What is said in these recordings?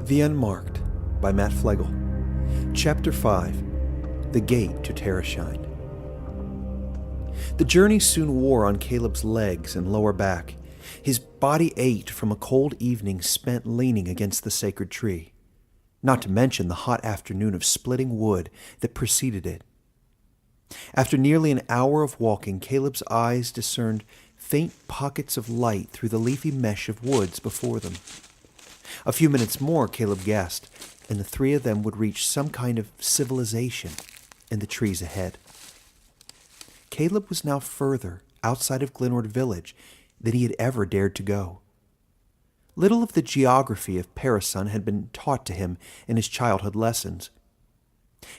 The Unmarked by Matt Fleagle. Chapter 5. The Gate to Terishine. The journey soon wore on Kaleb's legs and lower back. His body ached from a cold evening spent leaning against the sacred tree, not to mention the hot afternoon of splitting wood that preceded it. After nearly an hour of walking, Kaleb's eyes discerned faint pockets of light through the leafy mesh of woods before them. A few minutes more, Kaleb guessed, and the three of them would reach some kind of civilization in the trees ahead. Kaleb was now further outside of Glenwood Village than he had ever dared to go. Little of the geography of Terishine had been taught to him in his childhood lessons.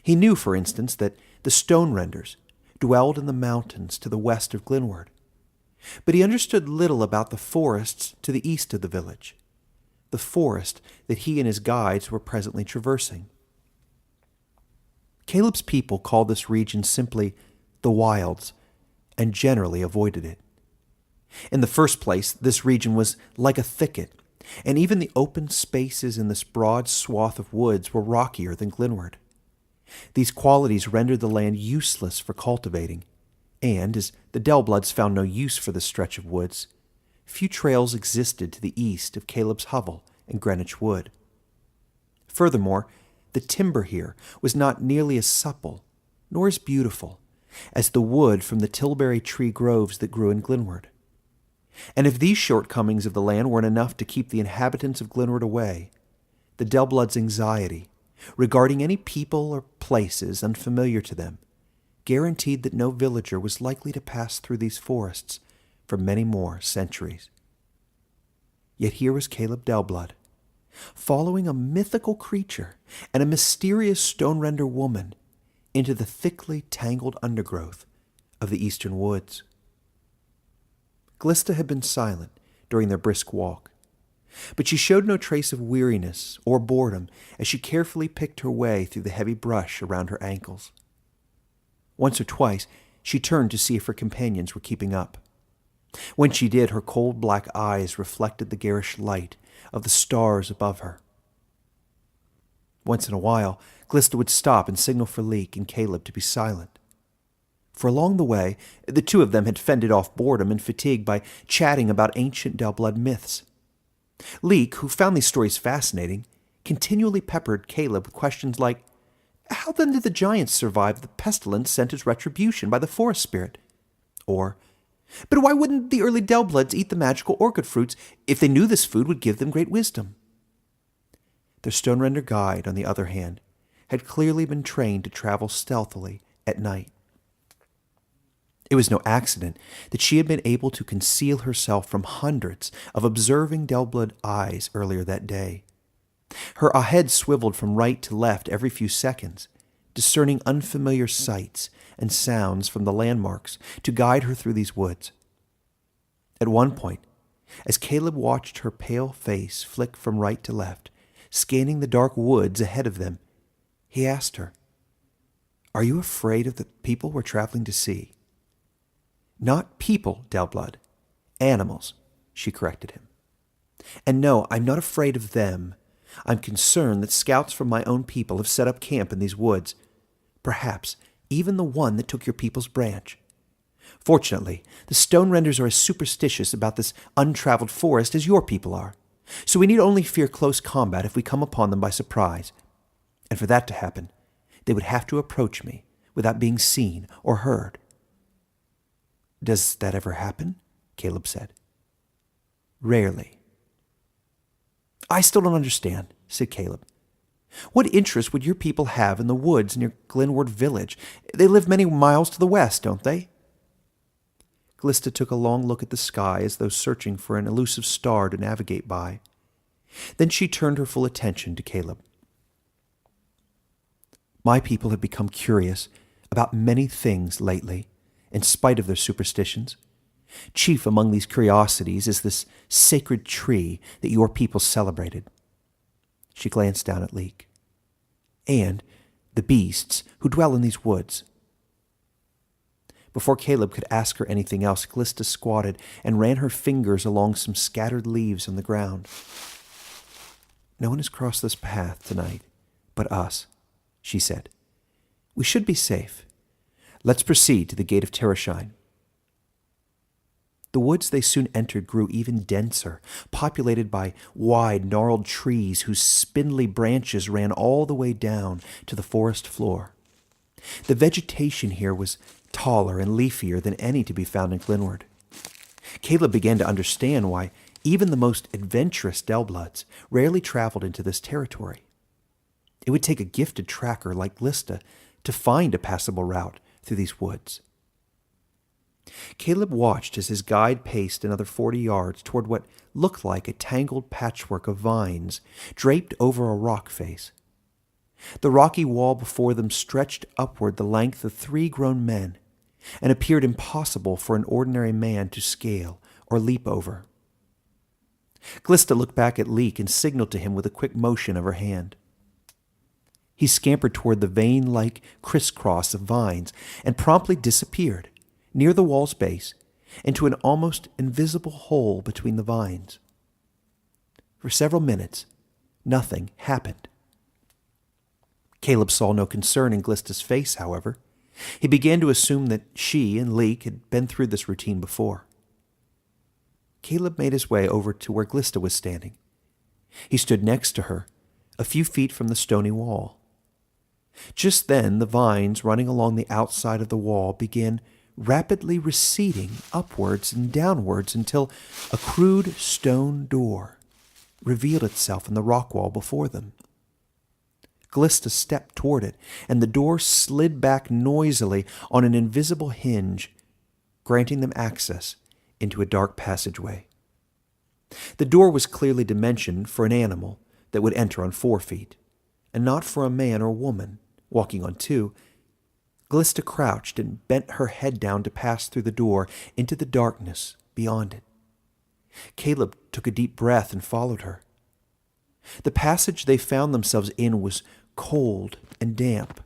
He knew, for instance, that the stone renders dwelled in the mountains to the west of Glenwood, but he understood little about the forests to the east of the village, the forest that he and his guides were presently traversing. Kaleb's people called this region simply the Wilds, and generally avoided it. In the first place, this region was like a thicket, and even the open spaces in this broad swath of woods were rockier than Glenwood. These qualities rendered the land useless for cultivating, and as the Dellbloods found no use for this stretch of woods, few trails existed to the east of Kaleb's hovel in Greenwich Wood. Furthermore, the timber here was not nearly as supple, nor as beautiful, as the wood from the tilbury tree groves that grew in Glenwood. And if these shortcomings of the land weren't enough to keep the inhabitants of Glenwood away, the Dellbloods' anxiety regarding any people or places unfamiliar to them guaranteed that no villager was likely to pass through these forests for many more centuries. Yet here was Kaleb Dellblood, following a mythical creature and a mysterious stone-render woman into the thickly tangled undergrowth of the eastern woods. Glista had been silent during their brisk walk, but she showed no trace of weariness or boredom as she carefully picked her way through the heavy brush around her ankles. Once or twice, she turned to see if her companions were keeping up. When she did, her cold black eyes reflected the garish light of the stars above her. Once in a while, Glista would stop and signal for Leek and Kaleb to be silent. For along the way, the two of them had fended off boredom and fatigue by chatting about ancient Dellblood myths. Leek, who found these stories fascinating, continually peppered Kaleb with questions like, how then did the giants survive the pestilence sent as retribution by the forest spirit? Or, but why wouldn't the early Dellbloods eat the magical orchid fruits if they knew this food would give them great wisdom? Their stone-render guide, on the other hand, had clearly been trained to travel stealthily at night. It was no accident that she had been able to conceal herself from hundreds of observing Dellblood eyes earlier that day. Her head swiveled from right to left every few seconds, discerning unfamiliar sights and sounds from the landmarks to guide her through these woods. At one point, as Kaleb watched her pale face flick from right to left, scanning the dark woods ahead of them, he asked her, "Are you afraid of the people we're traveling to see?" "Not people, Dellblood. Animals," she corrected him. "And no, I'm not afraid of them. I'm concerned that scouts from my own people have set up camp in these woods, perhaps even the one that took your people's branch. Fortunately, the stone renders are as superstitious about this untraveled forest as your people are, so we need only fear close combat if we come upon them by surprise. And for that to happen, they would have to approach me without being seen or heard." "Does that ever happen?" Kaleb said. "Rarely." "I still don't understand," said Kaleb. "What interest would your people have in the woods near Glenwood Village? They live many miles to the west, don't they?" Glista took a long look at the sky as though searching for an elusive star to navigate by. Then she turned her full attention to Kaleb. "My people have become curious about many things lately, in spite of their superstitions. Chief among these curiosities is this sacred tree that your people celebrated." She glanced down at Leek. "And the beasts who dwell in these woods." Before Kaleb could ask her anything else, Glista squatted and ran her fingers along some scattered leaves on the ground. "No one has crossed this path tonight but us," she said. "We should be safe. Let's proceed to the gate of Terishine." The woods they soon entered grew even denser, populated by wide, gnarled trees whose spindly branches ran all the way down to the forest floor. The vegetation here was taller and leafier than any to be found in Glenwood. Kaleb began to understand why even the most adventurous Dellbloods rarely traveled into this territory. It would take a gifted tracker like Glista to find a passable route through these woods. Kaleb watched as his guide paced another 40 yards toward what looked like a tangled patchwork of vines draped over a rock face. The rocky wall before them stretched upward the length of 3 grown men and appeared impossible for an ordinary man to scale or leap over. Glista looked back at Leek and signaled to him with a quick motion of her hand. He scampered toward the vein-like crisscross of vines and promptly disappeared near the wall's base, into an almost invisible hole between the vines. For several minutes, nothing happened. Kaleb saw no concern in Glista's face, however. He began to assume that she and Leek had been through this routine before. Kaleb made his way over to where Glista was standing. He stood next to her, a few feet from the stony wall. Just then, the vines running along the outside of the wall began rapidly receding upwards and downwards until a crude stone door revealed itself in the rock wall before them. Glista stepped toward it, and the door slid back noisily on an invisible hinge, granting them access into a dark passageway. The door was clearly dimensioned for an animal that would enter on 4 feet, and not for a man or woman walking on 2. Glista crouched and bent her head down to pass through the door into the darkness beyond it. Kaleb took a deep breath and followed her. The passage they found themselves in was cold and damp,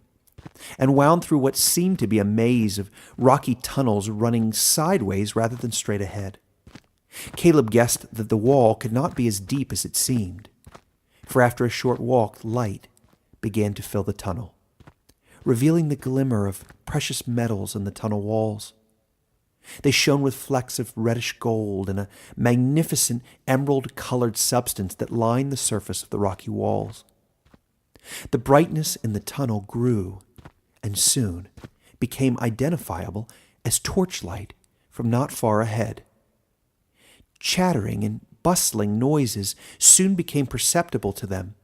and wound through what seemed to be a maze of rocky tunnels running sideways rather than straight ahead. Kaleb guessed that the wall could not be as deep as it seemed, for after a short walk, light began to fill the tunnel, revealing the glimmer of precious metals in the tunnel walls. They shone with flecks of reddish gold and a magnificent emerald-colored substance that lined the surface of the rocky walls. The brightness in the tunnel grew and soon became identifiable as torchlight from not far ahead. Chattering and bustling noises soon became perceptible to them,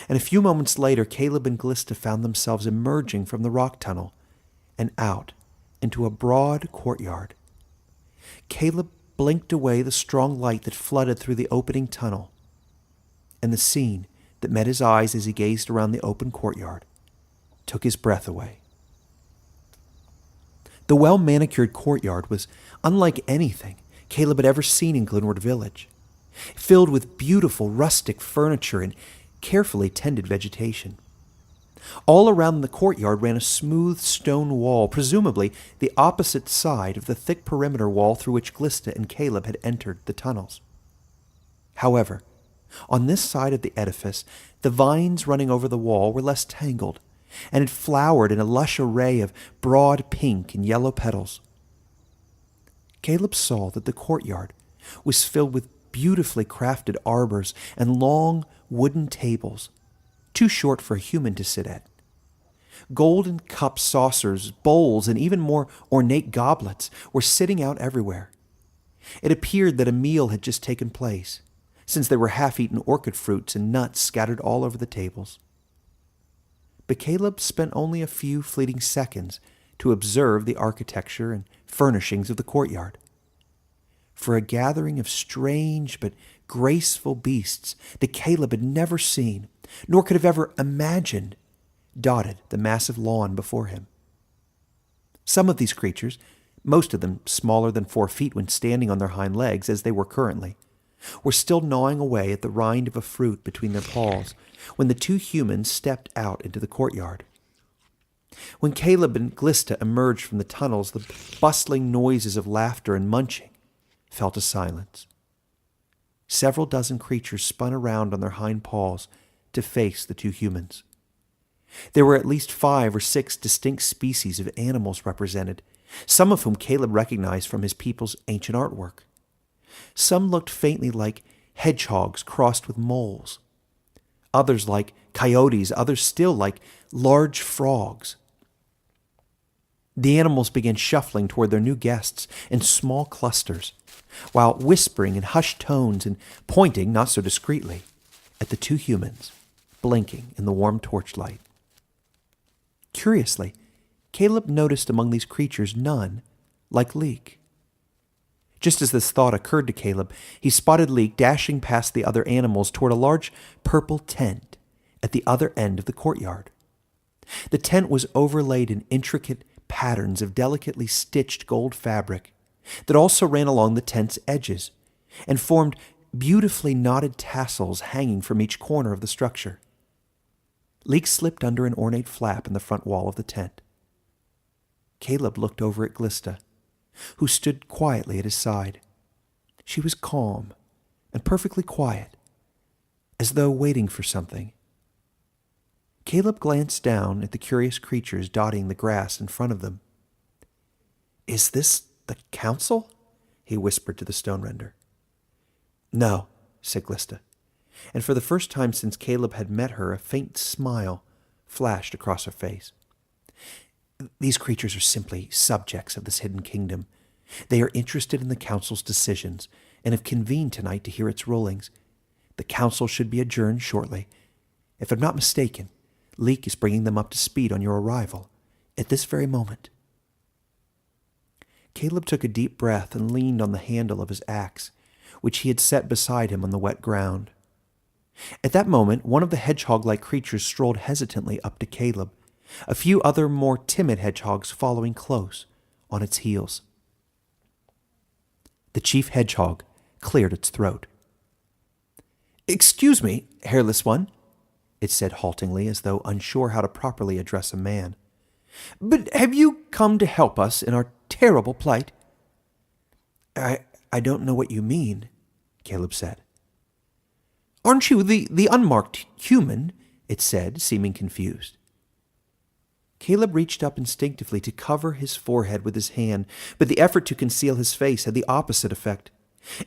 and a few moments later Kaleb and Glista found themselves emerging from the rock tunnel and out into a broad courtyard. Kaleb blinked away the strong light that flooded through the opening tunnel, and the scene that met his eyes as he gazed around the open courtyard took his breath away. The well-manicured courtyard was unlike anything Kaleb had ever seen in Glenwood Village, filled with beautiful rustic furniture and carefully tended vegetation. All around the courtyard ran a smooth stone wall, presumably the opposite side of the thick perimeter wall through which Glista and Kaleb had entered the tunnels. However, on this side of the edifice, the vines running over the wall were less tangled and had flowered in a lush array of broad pink and yellow petals. Kaleb saw that the courtyard was filled with beautifully crafted arbors and long wooden tables, too short for a human to sit at. Golden cup saucers, bowls, and even more ornate goblets were sitting out everywhere. It appeared that a meal had just taken place, since there were half-eaten orchid fruits and nuts scattered all over the tables. But Kaleb spent only a few fleeting seconds to observe the architecture and furnishings of the courtyard. For a gathering of strange but graceful beasts that Kaleb had never seen, nor could have ever imagined, dotted the massive lawn before him. Some of these creatures, most of them smaller than 4 feet when standing on their hind legs as they were currently, were still gnawing away at the rind of a fruit between their paws when the 2 humans stepped out into the courtyard. When Kaleb and Glista emerged from the tunnels, the bustling noises of laughter and munching fell to silence. Several dozen creatures spun around on their hind paws to face the two humans. There were at least 5 or 6 distinct species of animals represented, some of whom Kaleb recognized from his people's ancient artwork. Some looked faintly like hedgehogs crossed with moles, others like coyotes, others still like large frogs. The animals began shuffling toward their new guests in small clusters, while whispering in hushed tones and pointing, not so discreetly, at the two humans, blinking in the warm torchlight. Curiously, Kaleb noticed among these creatures none like Leek. Just as this thought occurred to Kaleb, he spotted Leek dashing past the other animals toward a large purple tent at the other end of the courtyard. The tent was overlaid in intricate patterns of delicately stitched gold fabric that also ran along the tent's edges and formed beautifully knotted tassels hanging from each corner of the structure. Leek slipped under an ornate flap in the front wall of the tent. Kaleb looked over at Glista, who stood quietly at his side. She was calm and perfectly quiet, as though waiting for something. Kaleb glanced down at the curious creatures dotting the grass in front of them. "Is this the council?" he whispered to the stone render. "No," said Glista, and for the first time since Kaleb had met her, a faint smile flashed across her face. "These creatures are simply subjects of this hidden kingdom. They are interested in the council's decisions and have convened tonight to hear its rulings. The council should be adjourned shortly. If I'm not mistaken, Leek is bringing them up to speed on your arrival, at this very moment." Kaleb took a deep breath and leaned on the handle of his axe, which he had set beside him on the wet ground. At that moment, one of the hedgehog-like creatures strolled hesitantly up to Kaleb, a few other more timid hedgehogs following close on its heels. The chief hedgehog cleared its throat. "Excuse me, hairless one," it said haltingly, as though unsure how to properly address a man, "but have you come to help us in our terrible plight?" I don't know what you mean," Kaleb said. "Aren't you the unmarked human?" it said, seeming confused. Kaleb reached up instinctively to cover his forehead with his hand, but the effort to conceal his face had the opposite effect.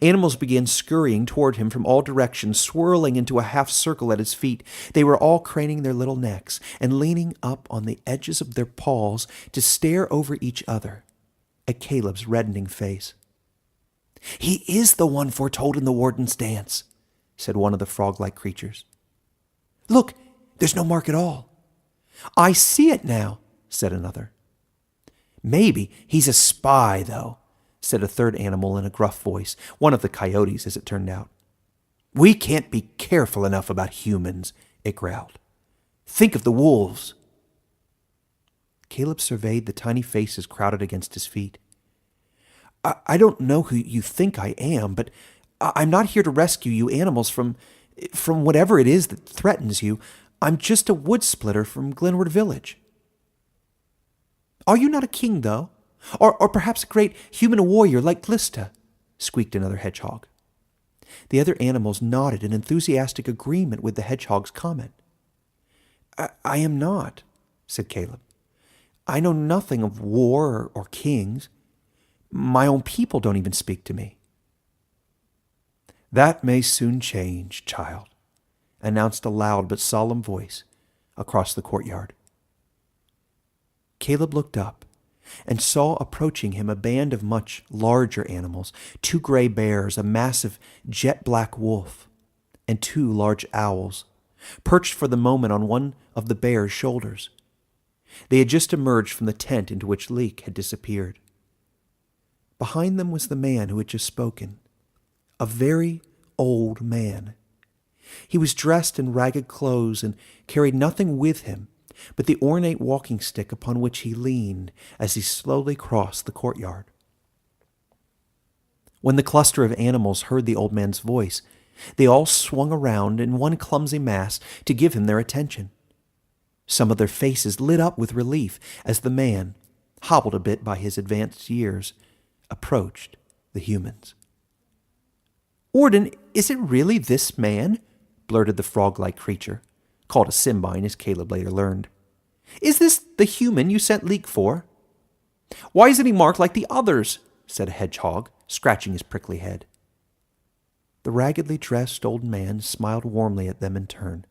Animals began scurrying toward him from all directions, swirling into a half circle at his feet. They were all craning their little necks and leaning up on the edges of their paws to stare over each other at Kaleb's reddening face. "He is the one foretold in the warden's dance," said one of the frog-like creatures. "Look, there's no mark at all." "I see it now," said another. "Maybe he's a spy, though," said a third animal in a gruff voice, one of the coyotes, as it turned out. "We can't be careful enough about humans," it growled. "Think of the wolves." Kaleb surveyed the tiny faces crowded against his feet. I don't know who you think I am, but I'm not here to rescue you animals from whatever it is that threatens you. I'm just a wood splitter from Glenwood Village." "Are you not a king, though? Or perhaps a great human warrior like Glista?" squeaked another hedgehog. The other animals nodded in enthusiastic agreement with the hedgehog's comment. I am not," said Kaleb. "I know nothing of war or kings. My own people don't even speak to me." "That may soon change, child," announced a loud but solemn voice across the courtyard. Kaleb looked up and saw approaching him a band of much larger animals, 2 gray bears, a massive jet-black wolf, and 2 large owls, perched for the moment on one of the bears' shoulders. They had just emerged from the tent into which Leek had disappeared. Behind them was the man who had just spoken, a very old man. He was dressed in ragged clothes and carried nothing with him but the ornate walking stick upon which he leaned as he slowly crossed the courtyard. When the cluster of animals heard the old man's voice, they all swung around in one clumsy mass to give him their attention. Some of their faces lit up with relief as the man, hobbled a bit by his advanced years, approached the humans. Orden, is it really this man? Blurted the frog-like creature, called a Symbine as Kaleb later learned. Is this the human you sent Leek for? Why isn't he marked like the others? Said a hedgehog, scratching his prickly head. The raggedly dressed old man smiled warmly at them in turn.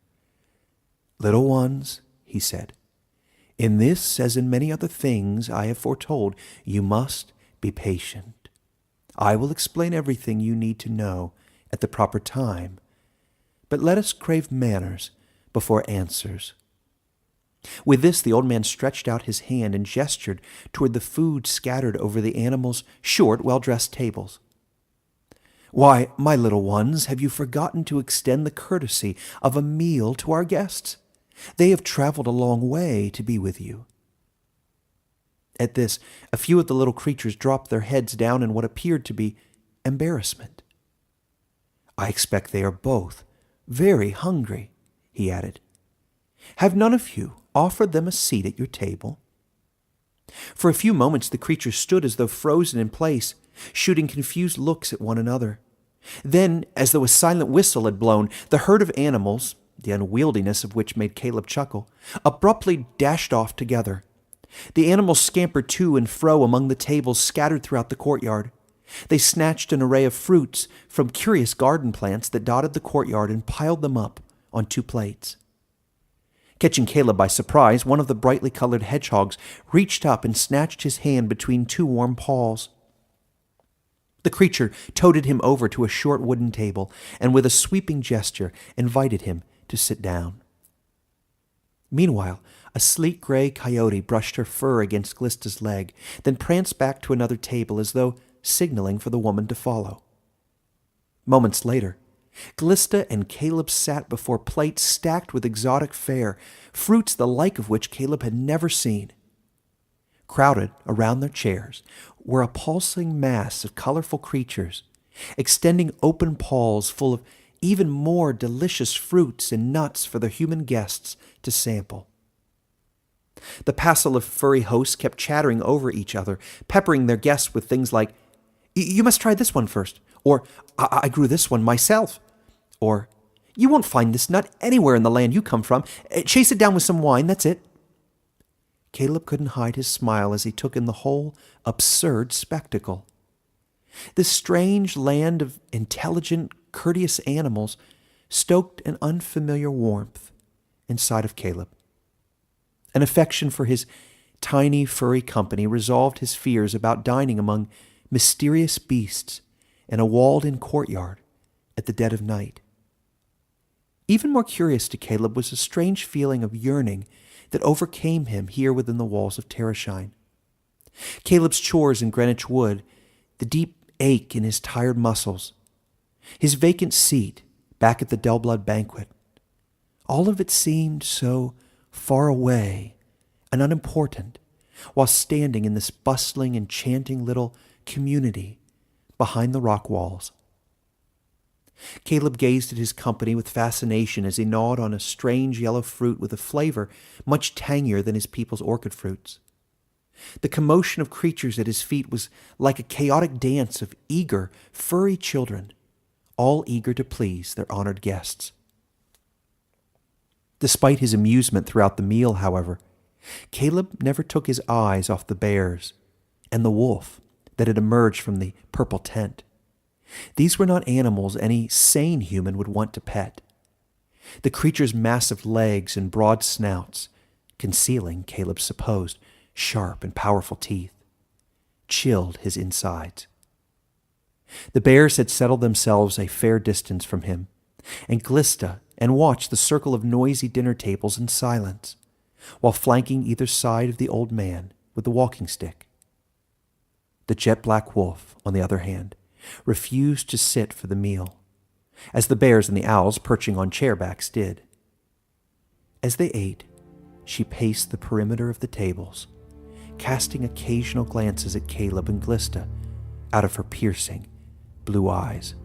Little ones, he said, in this, as in many other things I have foretold, you must be patient. I will explain everything you need to know at the proper time, but let us crave manners before answers. With this, the old man stretched out his hand and gestured toward the food scattered over the animals' short, well-dressed tables. Why, my little ones, have you forgotten to extend the courtesy of a meal to our guests? They have traveled a long way to be with you. At this, a few of the little creatures dropped their heads down in what appeared to be embarrassment. I expect they are both very hungry, he added. Have none of you offered them a seat at your table? For a few moments the creatures stood as though frozen in place, shooting confused looks at one another. Then, as though a silent whistle had blown, the herd of animals, the unwieldiness of which made Kaleb chuckle, abruptly dashed off together. The animals scampered to and fro among the tables scattered throughout the courtyard. They snatched an array of fruits from curious garden plants that dotted the courtyard and piled them up on 2 plates. Catching Kaleb by surprise, one of the brightly colored hedgehogs reached up and snatched his hand between 2 warm paws. The creature toted him over to a short wooden table and with a sweeping gesture invited him to sit down. Meanwhile, a sleek gray coyote brushed her fur against Glista's leg, then pranced back to another table as though signaling for the woman to follow. Moments later, Glista and Kaleb sat before plates stacked with exotic fare, fruits the like of which Kaleb had never seen. Crowded around their chairs were a pulsing mass of colorful creatures, extending open paws full of even more delicious fruits and nuts for their human guests to sample. The passel of furry hosts kept chattering over each other, peppering their guests with things like, "You must try this one first," or I grew this one myself," or "You won't find this nut anywhere in the land you come from. Chase it down with some wine, that's it." Kaleb couldn't hide his smile as he took in the whole absurd spectacle. This strange land of intelligent, courteous animals stoked an unfamiliar warmth inside of Kaleb. An affection for his tiny, furry company resolved his fears about dining among mysterious beasts in a walled-in courtyard at the dead of night. Even more curious to Kaleb was a strange feeling of yearning that overcame him here within the walls of Terishine. Kaleb's chores in Greenwich Wood, the deep ache in his tired muscles, his vacant seat back at the Dellblood banquet, all of it seemed so far away and unimportant while standing in this bustling, enchanting little community behind the rock walls. Kaleb gazed at his company with fascination as he gnawed on a strange yellow fruit with a flavor much tangier than his people's orchid fruits. The commotion of creatures at his feet was like a chaotic dance of eager, furry children, all eager to please their honored guests. Despite his amusement throughout the meal, however, Kaleb never took his eyes off the bears and the wolf that had emerged from the purple tent. These were not animals any sane human would want to pet. The creatures' massive legs and broad snouts, concealing, Kaleb supposed, sharp and powerful teeth, chilled his insides. The bears had settled themselves a fair distance from him, and Glista and watched the circle of noisy dinner tables in silence, while flanking either side of the old man with the walking stick. The jet-black wolf, on the other hand, refused to sit for the meal, as the bears and the owls perching on chairbacks did. As they ate, she paced the perimeter of the tables, casting occasional glances at Kaleb and Glista out of her piercing blue eyes.